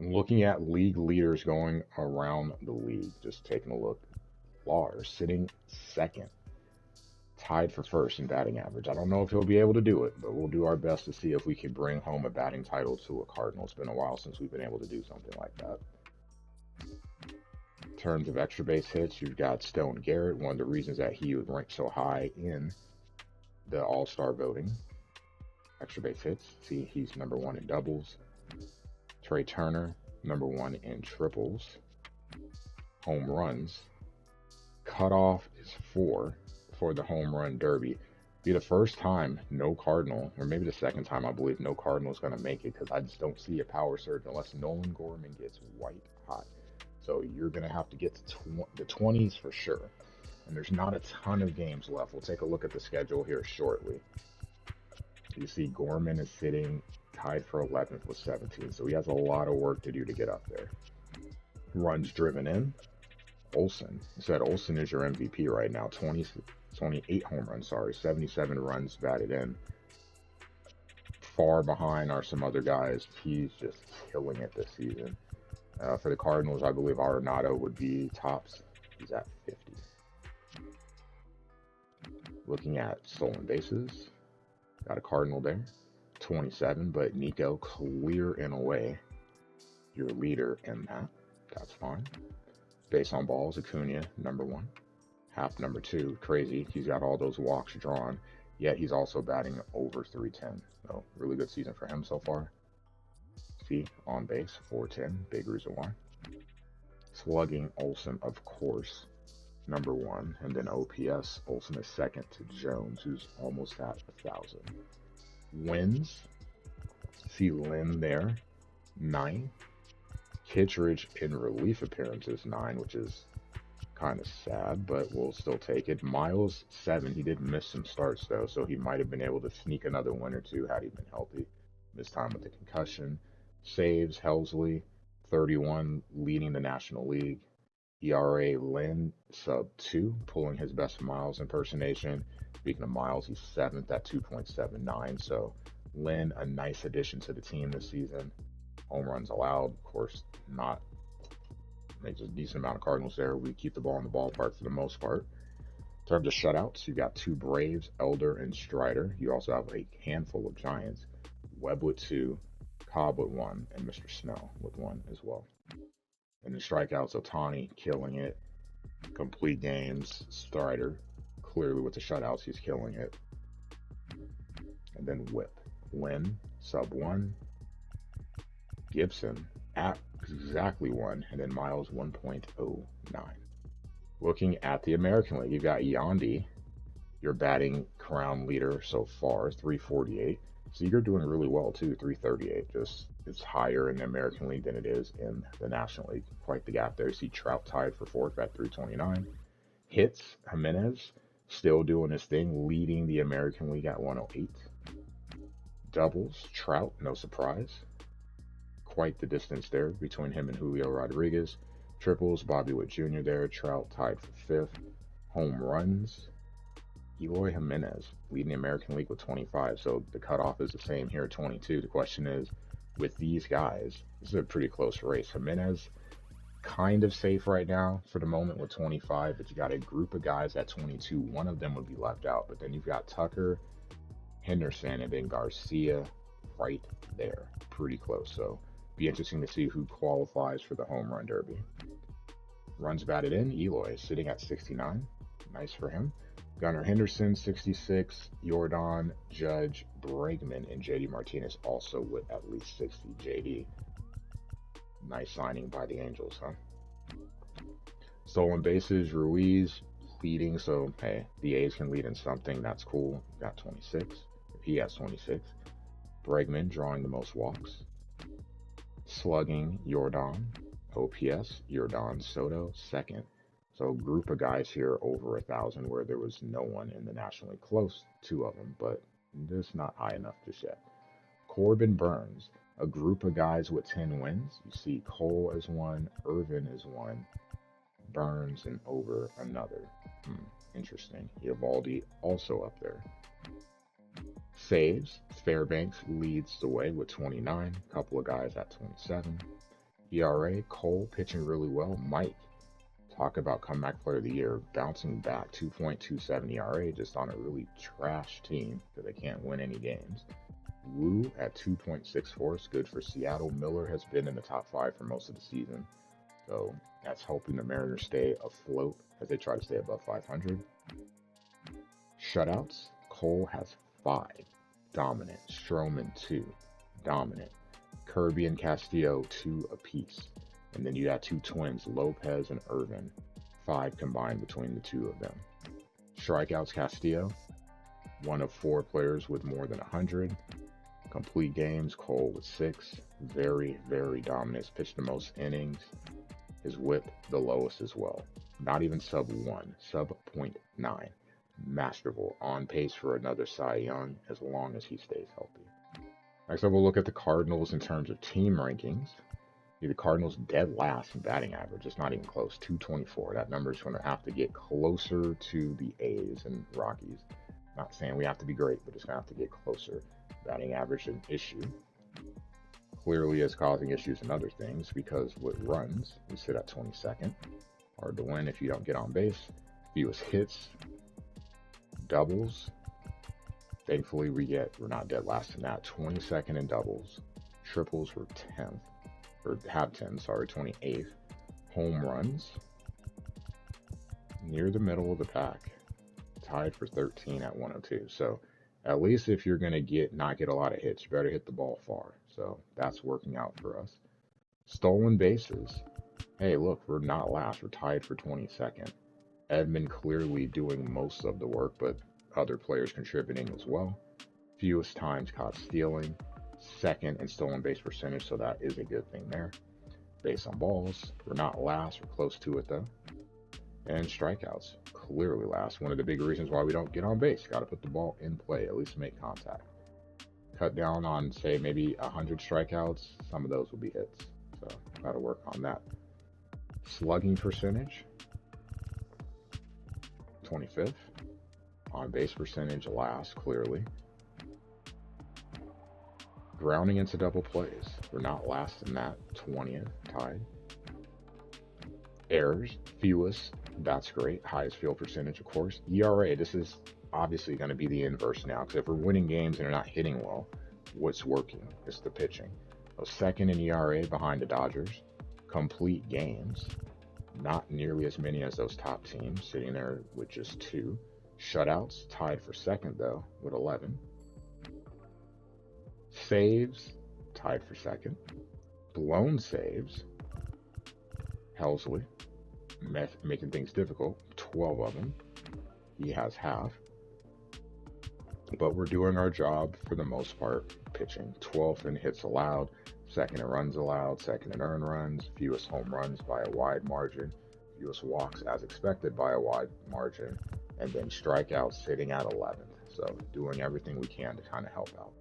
Looking at league leaders going around the league, just taking a look. Lars sitting second, tied for first in batting average. I don't know if he'll be able to do it, but we'll do our best to see if we can bring home a batting title to a Cardinal. It's been a while since we've been able to do something like that. In terms of extra base hits, you've got Stone Garrett, one of the reasons that he would rank so high in the All-Star voting. Extra base hits, see, he's number one in doubles. Trey Turner, number one in triples. Home runs, cutoff is 4 for the home run derby. Be the first time no Cardinal, or maybe the second time I believe no Cardinal is going to make it, because I just don't see a power surge unless Nolan Gorman gets white hot. So you're going to have to get to the 20s for sure. And there's not a ton of games left. We'll take a look at the schedule here shortly. You see Gorman is sitting tied for 11th with 17, so he has a lot of work to do to get up there. Runs driven in, Olsen. I said Olsen is your MVP right now. 28 home runs, 77 runs batted in. Far behind are some other guys. He's just killing it this season. For the Cardinals, I believe Arenado would be tops. He's at 50. Looking at stolen bases, got a Cardinal there, 27, but Nico clear and away your leader in that. That's fine. Base on balls, Acuna, number 1. Half number 2, crazy. He's got all those walks drawn, yet he's also batting over 310. So really good season for him so far. See, on base, 410, big reason why. Slugging, Olsen, of course, number 1, and then OPS, Olsen is second to Jones, who's almost at 1,000. Wins, see Lynn there, 9. Kittredge in relief appearances, 9, which is kind of sad, but we'll still take it. Miles, 7. He did miss some starts, though, so he might have been able to sneak another win or two had he been healthy. This time with the concussion. Saves, Helsley, 31, leading the National League. ERA, Lynn, sub 2, pulling his best Miles impersonation. Speaking of Miles, he's 7th at 2.79, so Lynn, a nice addition to the team this season. Home runs allowed, of course, not makes a decent amount of Cardinals there. We keep the ball in the ballpark for the most part. In terms of shutouts, you've got 2 Braves, Elder and Strider. You also have a handful of Giants. Webb with 2, Cobb with 1, and Mr. Snell with 1 as well. And the strikeouts, Ohtani killing it. Complete games, Strider clearly with the shutouts, he's killing it. And then whip. Lynn, sub 1. Gibson at exactly 1, and then Miles 1.09. Looking at the American League, you've got Yandy, your batting crown leader so far, 348. Seager doing really well too, 338. Just it's higher in the American League than it is in the National League. Quite the gap there. See Trout tied for 4th at 329. Hits, Jimenez still doing his thing, leading the American League at 108. Doubles, Trout, no surprise. Quite the distance there between him and Julio Rodriguez. Triples, Bobby Witt Jr. there. Trout tied for 5th. Home runs, Eloy Jimenez leading the American League with 25. So the cutoff is the same here at 22. The question is, with these guys, this is a pretty close race. Jimenez kind of safe right now for the moment with 25, but you got a group of guys at 22. One of them would be left out, but then you've got Tucker, Henderson, and then Garcia right there. Pretty close. So be interesting to see who qualifies for the home run derby. Runs batted in, Eloy sitting at 69. Nice for him. Gunnar Henderson, 66. Jordan, Judge, Bregman, and JD Martinez also with at least 60. JD, nice signing by the Angels, huh? Stolen bases, Ruiz leading, so hey, the A's can lead in something. That's cool. Got 26. He has 26. Bregman drawing the most walks. Slugging, Jordan. OPS, Jordan Soto, 2nd. So group of guys here over 1,000 where there was no one in the National League close, 2 of them, but just not high enough just yet. Corbin Burns, a group of guys with 10 wins. You see Cole as 1, Irvin is 1, Burns and over another. Interesting. Eovaldi also up there. Saves, Fairbanks leads the way with 29. A couple of guys at 27. ERA, Cole pitching really well. Mike, talk about comeback player of the year, bouncing back 2.27 ERA just on a really trash team that they can't win any games. Wu at 2.64 is good for Seattle. Miller has been in the top 5 for most of the season, so that's helping the Mariners stay afloat as they try to stay above 500. Shutouts, Cole has 5, dominant. Stroman 2, dominant. Kirby and Castillo 2 apiece. And then you got 2 twins, Lopez and Irvin, 5 combined between the 2 of them. Strikeouts, Castillo, 1 of 4 players with more than 100. Complete games, Cole with 6. Very, very dominant. He's pitched the most innings. His whip, the lowest as well. Not even sub 1, sub 0.9. Masterful. On pace for another Cy Young as long as he stays healthy. Next up, we'll look at the Cardinals in terms of team rankings. The Cardinals dead last in batting average. It's not even close. 224. That number is going to have to get closer to the A's and Rockies. Not saying we have to be great, but it's going to have to get closer. Batting average an issue. Clearly is causing issues in other things because with runs, we sit at 22nd. Hard to win if you don't get on base. Fewest hits. Doubles. Thankfully, we're not dead last in that. 22nd in doubles. Triples were 10th. Or have 10, sorry, 28th. Home runs, near the middle of the pack, tied for 13 at 102. So at least if you're going to not get a lot of hits, you better hit the ball far. So that's working out for us. Stolen bases. Hey, look, we're not last. We're tied for 22nd. Edman clearly doing most of the work, but other players contributing as well. Fewest times caught stealing. Second in stolen base percentage, so that is a good thing there. Base on balls, we're not last, we're close to it though. And strikeouts, clearly last. One of the big reasons why we don't get on base. Got to put the ball in play, at least make contact. Cut down on, say, maybe 100 strikeouts. Some of those will be hits, so got to work on that. Slugging percentage, 25th. On base percentage last, clearly. Grounding into double plays. We're not last in that, 20th, tied. Errors, fewest, that's great. Highest field percentage, of course. ERA, this is obviously going to be the inverse now, because if we're winning games and they're not hitting well, what's working? It's the pitching. So second in ERA behind the Dodgers. Complete games, not nearly as many as those top teams, sitting there with just 2. Shutouts, tied for second, though, with 11. Saves, tied for second. Blown saves, Helsley, making things difficult, 12 of them. He has half. But we're doing our job for the most part, pitching. 12th in hits allowed, second in runs allowed, second in earned runs, fewest home runs by a wide margin, fewest walks as expected by a wide margin, and then strikeouts sitting at 11th. So doing everything we can to kind of help out.